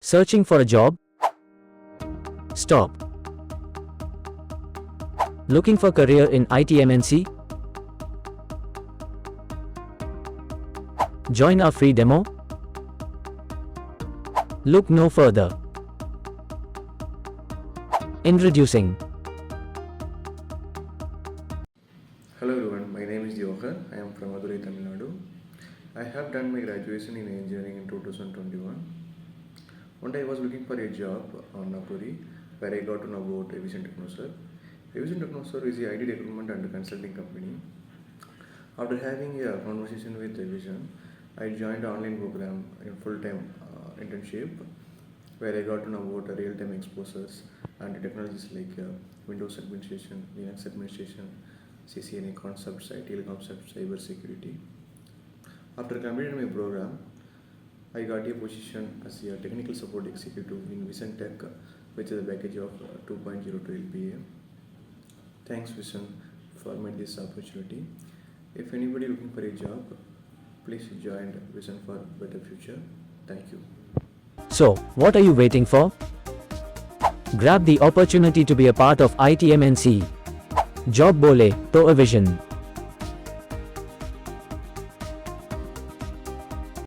Searching for a job? Stop. Looking for career in IT MNC? Join our free demo? Look no further. Introducing. Hello everyone, my name is Divakar. I am from Madurai, Tamil Nadu. I have done my graduation in engineering in 2021. One day I was looking for a job on Napuri, where I got to know about Evision Technoserve. Evision Technoserve is a IT recruitment and consulting company. After having a conversation with Evision, I joined an online program in full-time internship, where I got to know about real-time exposures and technologies like Windows administration, Linux administration, CCNA concepts, ITL concepts, cyber security. After completing my program, I got a position as a technical support executive in VsionTech with a package of 2.0 to LPA. Thanks Vision for this opportunity. If anybody looking for a job, please join Vision for better future. Thank you. So, what are you waiting for? Grab the opportunity to be a part of IT MNC. Job bole to Evision.